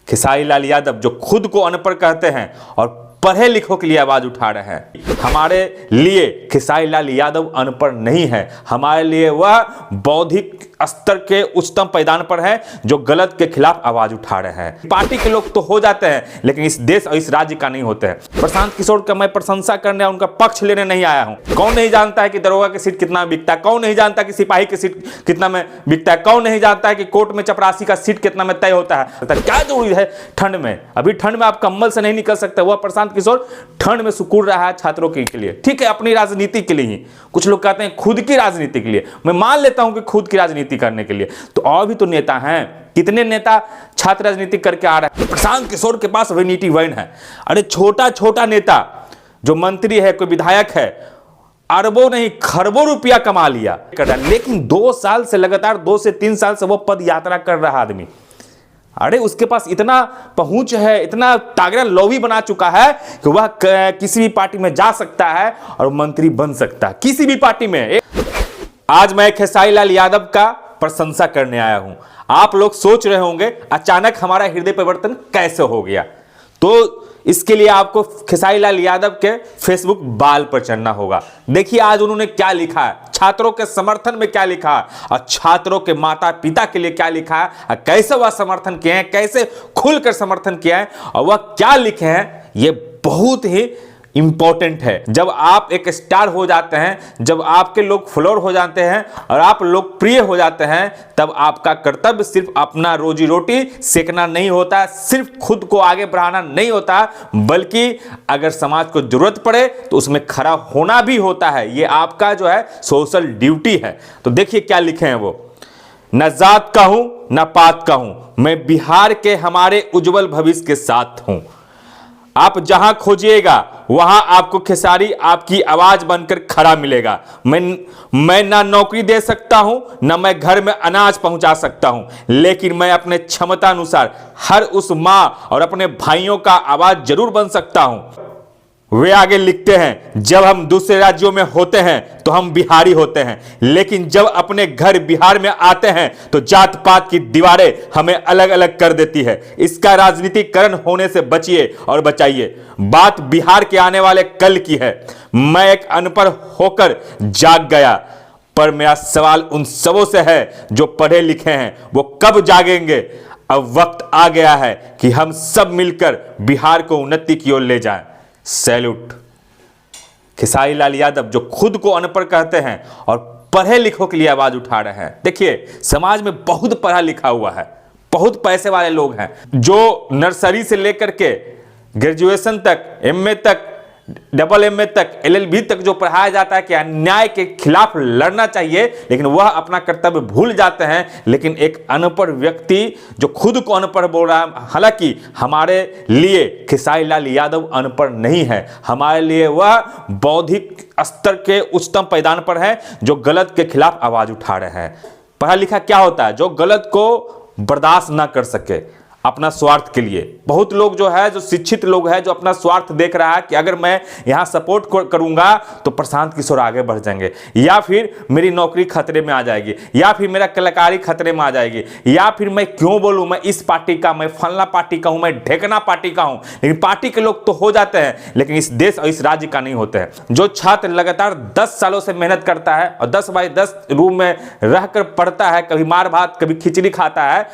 खेसारी लाल यादव जो खुद को अनपढ़ कहते हैं और पढ़े लिखों के लिए आवाज उठा रहे हैं। हमारे लिए खेसारी लाल यादव अनपढ़ नहीं है, हमारे लिए वह बौद्धिक स्तर के उच्चतम पैदान पर है जो गलत के खिलाफ आवाज उठा रहे हैं। पार्टी के लोग तो हो जाते हैं लेकिन इस देश और इस राज्य का नहीं होते हैं। प्रशांत किशोर का मैं प्रशंसा करने उनका पक्ष लेने नहीं आया हूं। कौन नहीं जानता है कि दरोगा की सीट कितना बिकता है, कौन नहीं जानता कि सिपाही की सीट कितना में बिकता है, कौन नहीं जानता है कि कोर्ट में चपरासी का सीट कितना में तय होता है। क्या जरूरी है ठंड में, अभी ठंड में आप कंबल से नहीं निकल सकते। वह प्रशांत किशोर ठंड में सुकून रहा है छात्रों के लिए, ठीक है, अपनी राजनीति के लिए ही। कुछ लोग कहते हैं खुद की राजनीति के लिए, मैं मान लेता हूं कि खुद की राजनीति करने के लिए। तो और भी तो नेता हैं, कितने नेता छात्र राजनीति करके आ रहे हैं। प्रशांत किशोर के पास वेनिटी वैन है। अरे छोटा छोटा नेता जो मंत्री है, कोई विधायक है, अरबों नहीं खरबों रुपया कमा लिया, लेकिन 2 साल से लगातार 2 से 3 साल से वो पद यात्रा कर रहा आदमी। अरे उसके पास इतना पहुंच है, इतना तागड़ा लॉबी बना चुका है कि वह किसी भी पार्टी में जा सकता है और मंत्री बन सकता है, किसी भी पार्टी में। आज मैं खेसारी लाल यादव का प्रशंसा करने आया हूं। आप लोग सोच रहे होंगे अचानक हमारा हृदय परिवर्तन कैसे हो गया, तो इसके लिए आपको खेसारी लाल यादव के फेसबुक बाल पर चढ़ना होगा। देखिए आज उन्होंने क्या लिखा है, छात्रों के समर्थन में क्या लिखा है और छात्रों के माता पिता के लिए क्या लिखा है और कैसे वह समर्थन किए हैं, कैसे खुलकर समर्थन किया है और वह क्या लिखे हैं, यह बहुत ही इंपॉर्टेंट है। जब आप एक स्टार हो जाते हैं, जब आपके लोग फॉलोअर हो जाते हैं और आप लोकप्रिय हो जाते हैं, तब आपका कर्तव्य सिर्फ अपना रोजी रोटी सेकना नहीं होता, सिर्फ खुद को आगे बढ़ाना नहीं होता, बल्कि अगर समाज को जरूरत पड़े तो उसमें खड़ा होना भी होता है। ये आपका जो है सोशल ड्यूटी है। तो देखिए क्या लिखे हैं वो, न जात का हूं न पात का हूं, मैं बिहार के हमारे उज्जवल भविष्य के साथ हूं। आप जहां खोजिएगा वहां आपको खेसारी आपकी आवाज बनकर खड़ा मिलेगा। मैं ना नौकरी दे सकता हूं ना मैं घर में अनाज पहुंचा सकता हूं, लेकिन मैं अपने क्षमता अनुसार हर उस मां और अपने भाइयों का आवाज जरूर बन सकता हूं। वे आगे लिखते हैं, जब हम दूसरे राज्यों में होते हैं तो हम बिहारी होते हैं, लेकिन जब अपने घर बिहार में आते हैं तो जात पात की दीवारें हमें अलग अलग कर देती है। इसका राजनीतिकरण होने से बचिए और बचाइए। बात बिहार के आने वाले कल की है। मैं एक अनपढ़ होकर जाग गया, पर मेरा सवाल उन सबों से है जो पढ़े लिखे हैं, वो कब जागेंगे। अब वक्त आ गया है कि हम सब मिलकर बिहार को उन्नति की ओर ले जाएं। सैल्यूट। खेसारी लाल यादव जो खुद को अनपढ़ कहते हैं और पढ़े लिखों के लिए आवाज उठा रहे हैं। देखिए समाज में बहुत पढ़ा लिखा हुआ है, बहुत पैसे वाले लोग हैं जो नर्सरी से लेकर के ग्रेजुएशन तक, एमए तक, डबल एमए तक, एलएलबी तक जो पढ़ाया जाता है कि अन्याय के खिलाफ लड़ना चाहिए, लेकिन वह अपना कर्तव्य भूल जाते हैं। लेकिन एक अनपढ़ व्यक्ति जो खुद को अनपढ़ बोल रहा है, हालांकि हमारे लिए खेसारी लाल यादव अनपढ़ नहीं है, हमारे लिए वह बौद्धिक स्तर के उच्चतम पैदान पर है जो गलत के खिलाफ आवाज उठा रहे हैं। पढ़ा लिखा क्या होता है, जो गलत को बर्दाश्त ना कर सके अपना स्वार्थ के लिए। बहुत लोग जो है, जो शिक्षित लोग हैं, जो अपना स्वार्थ देख रहा है कि अगर मैं यहां सपोर्ट करूंगा तो प्रशांत किशोर आगे बढ़ जाएंगे, या फिर मेरी नौकरी खतरे में आ जाएगी, या फिर मेरा कलाकारी खतरे में आ जाएगी, या फिर मैं क्यों बोलूं मैं इस पार्टी का, मैं फलना पार्टी का हूं, मैं ढेकना पार्टी का हूं। लेकिन पार्टी के लोग तो हो जाते हैं लेकिन इस देश और इस राज्य का नहीं होते हैं। जो छात्र लगातार 10 सालों से मेहनत करता है और 10 बाई 10 रूम में रहकर पढ़ता है, कभी मार भात कभी खिचड़ी खाता है,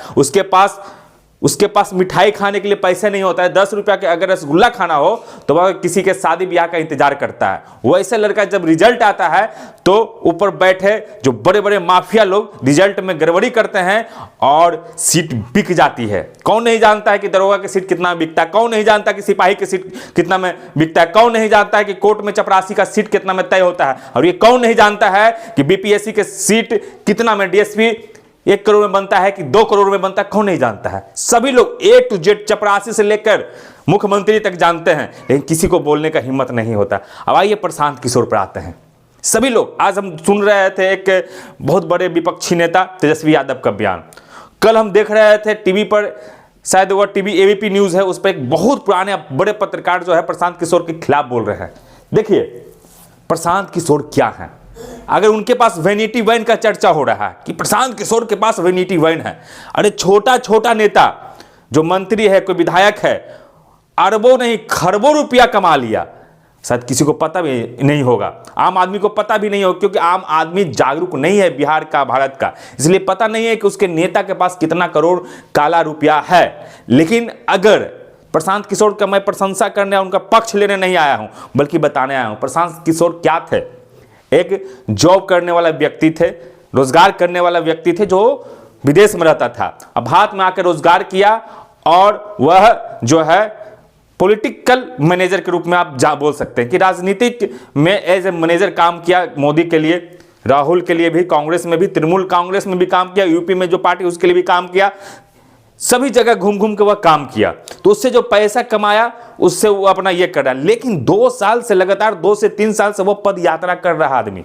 उसके पास मिठाई खाने के लिए पैसे नहीं होता है। 10 रुपया के अगर रसगुल्ला खाना हो तो वह किसी के शादी ब्याह का इंतजार करता है। वैसे लड़का जब रिजल्ट आता है तो ऊपर बैठे जो बड़े बड़े माफिया लोग रिजल्ट में गड़बड़ी करते हैं और सीट बिक जाती है। कौन नहीं जानता है कि दरोगा की सीट कितना बिकता है, कौन नहीं जानता कि सिपाही की सीट कितना में बिकता है, कौन नहीं जानता है कि कोर्ट में चपरासी का सीट कितना में तय होता है, और ये कौन नहीं जानता है कि बीपीएससी के सीट कितना में, डीएसपी 1 करोड़ में बनता है कि 2 करोड़ में बनता है, कौन नहीं जानता है। सभी लोग A to Z चपरासी से लेकर मुख्यमंत्री तक जानते हैं, लेकिन किसी को बोलने का हिम्मत नहीं होता। अब आइए प्रशांत किशोर पर आते हैं। सभी लोग, आज हम सुन रहे थे एक बहुत बड़े विपक्षी नेता तेजस्वी यादव का बयान। कल हम देख रहे थे टीवी पर, शायद वह टीवी एबीपी न्यूज है, उस पर एक बहुत पुराने बड़े पत्रकार जो है प्रशांत किशोर के खिलाफ बोल रहे हैं। देखिए प्रशांत किशोर क्या है, अगर उनके पास वेनिटी वैन का चर्चा हो रहा है कि प्रशांत किशोर के पास वेनिटी वैन है। अरे छोटा छोटा नेता जो मंत्री है, कोई विधायक है, अरबों नहीं खरबों रुपया कमा लिया। शायद किसी को पता भी नहीं होगा, आम आदमी को पता भी नहीं होगा, क्योंकि आम आदमी जागरूक नहीं है बिहार का, भारत का, इसलिए पता नहीं है कि उसके नेता के पास कितना करोड़ काला रुपया है। लेकिन अगर प्रशांत किशोर का मैं प्रशंसा करने, उनका पक्ष लेने नहीं आया हूं, बल्कि बताने आया हूं प्रशांत किशोर क्या थे। एक जॉब करने वाला व्यक्ति थे, रोजगार करने वाला व्यक्ति थे, जो विदेश में रहता था, अब भारत में आकर रोजगार किया और वह जो है पॉलिटिकल मैनेजर के रूप में आप बोल सकते हैं कि राजनीतिक में एज ए मैनेजर काम किया। मोदी के लिए, राहुल के लिए भी, कांग्रेस में भी, तृणमूल कांग्रेस में भी काम किया, यूपी में जो पार्टी उसके लिए भी काम किया, सभी जगह घूम घूम के वह काम किया। तो उससे जो पैसा कमाया उससे वो अपना ये कर रहा है। लेकिन 2 साल से लगातार 2 से 3 साल से वो पद यात्रा कर रहा आदमी,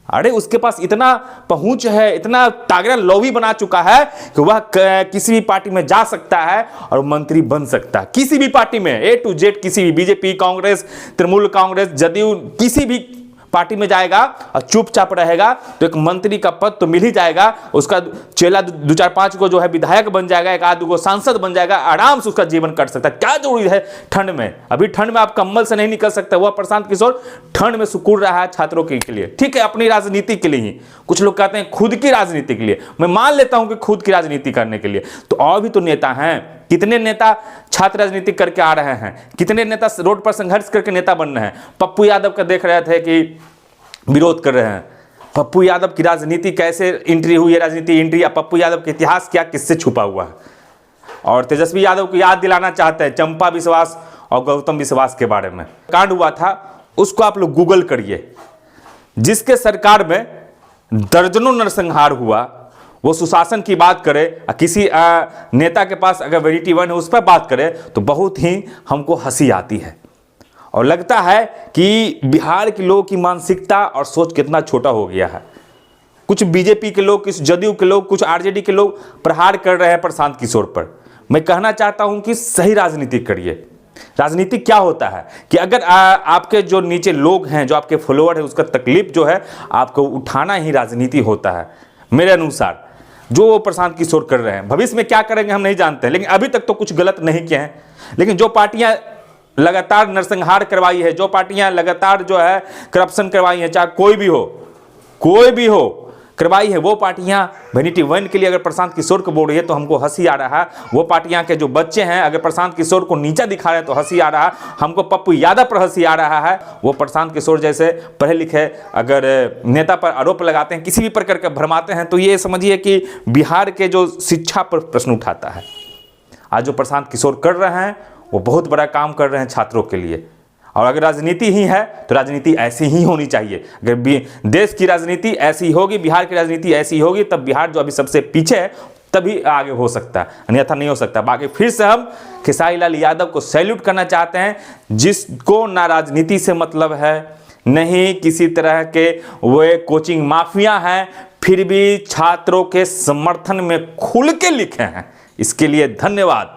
अरे उसके पास इतना पहुंच है, इतना तागड़ा लॉबी बना चुका है कि वह किसी भी पार्टी में जा सकता है और मंत्री बन सकता है। किसी भी पार्टी में, A to Z, किसी भी, बीजेपी, कांग्रेस, तृणमूल कांग्रेस, जदयू, किसी भी पार्टी में जाएगा और चुपचाप रहेगा तो एक मंत्री का पद तो मिल ही जाएगा। उसका चेला 2-4-5 को जो है विधायक बन जाएगा, 1-2 को सांसद बन जाएगा, आराम से उसका जीवन कट सकता है। क्या जरूरी है ठंड में? अभी ठंड में आप कंबल से नहीं निकल सकते। वह प्रशांत किशोर ठंड में सुकून रहा है छात्रों के लिए, ठीक है, अपनी राजनीति के लिए ही। कुछ लोग कहते हैं खुद की राजनीति के लिए, मैं मान लेता हूं कि खुद की राजनीति करने के लिए। तो और भी तो नेता हैं, कितने नेता छात्र राजनीति करके आ रहे हैं, कितने नेता रोड पर संघर्ष करके नेता बन रहे हैं। पप्पू यादव का देख रहे थे कि विरोध कर रहे हैं। पप्पू यादव की राजनीति कैसे एंट्री हुई है, राजनीति एंट्री, या पप्पू यादव का इतिहास क्या, किससे छुपा हुआ है। और तेजस्वी यादव को याद दिलाना चाहते हैं चंपा विश्वास और गौतम विश्वास के बारे में। कांड हुआ था, उसको आप लोग गूगल करिए, जिसके सरकार में दर्जनों नरसंहार हुआ। वो सुशासन की बात करे, किसी नेता के पास अगर वैनिटी 1 है उस पर बात करे तो बहुत ही हमको हंसी आती है। और लगता है कि बिहार के लोगों की मानसिकता और सोच कितना छोटा हो गया है। कुछ बीजेपी के लोग, कुछ जदयू के लोग, कुछ आरजेडी के लोग प्रहार कर रहे हैं प्रशांत किशोर पर। मैं कहना चाहता हूं कि सही राजनीति करिए। राजनीति क्या होता है कि अगर आपके जो नीचे लोग हैं, जो आपके फॉलोअर है, उसका तकलीफ जो है आपको उठाना ही राजनीति होता है मेरे अनुसार। जो प्रशांत किशोर कर रहे हैं, भविष्य में क्या करेंगे हम नहीं जानते, लेकिन अभी तक तो कुछ गलत नहीं किए हैं। लेकिन जो पार्टियां लगातार नरसंहार करवाई है, जो पार्टियां लगातार जो है करप्शन करवाई है, चाहे कोई भी हो करवाई है, वो पार्टियां वैनिटी 1 के लिए अगर प्रशांत किशोर को बोल रही है तो हमको हंसी आ रहा है। वो पार्टियां के जो बच्चे हैं अगर प्रशांत किशोर को नीचा दिखा रहे हैं तो हंसी आ रहा है। हमको पप्पू यादव पर हंसी आ रहा है। वो प्रशांत किशोर जैसे पढ़े लिखे अगर नेता पर आरोप लगाते हैं, किसी भी प्रकार के भरमाते हैं, तो ये समझिए कि बिहार के जो शिक्षा पर प्रश्न उठाता है। आज जो प्रशांत किशोर कर रहे हैं वो बहुत बड़ा काम कर रहे हैं छात्रों के लिए। और अगर राजनीति ही है तो राजनीति ऐसी ही होनी चाहिए। अगर देश की राजनीति ऐसी होगी, बिहार की राजनीति ऐसी होगी, तब बिहार जो अभी सबसे पीछे है तभी आगे हो सकता है, अन्यथा नहीं हो सकता। बाकी फिर से हम खेसारी लाल यादव को सैल्यूट करना चाहते हैं, जिसको ना राजनीति से मतलब है, नहीं किसी तरह के वे कोचिंग माफिया हैं, फिर भी छात्रों के समर्थन में खुल के लिखे हैं। इसके लिए धन्यवाद।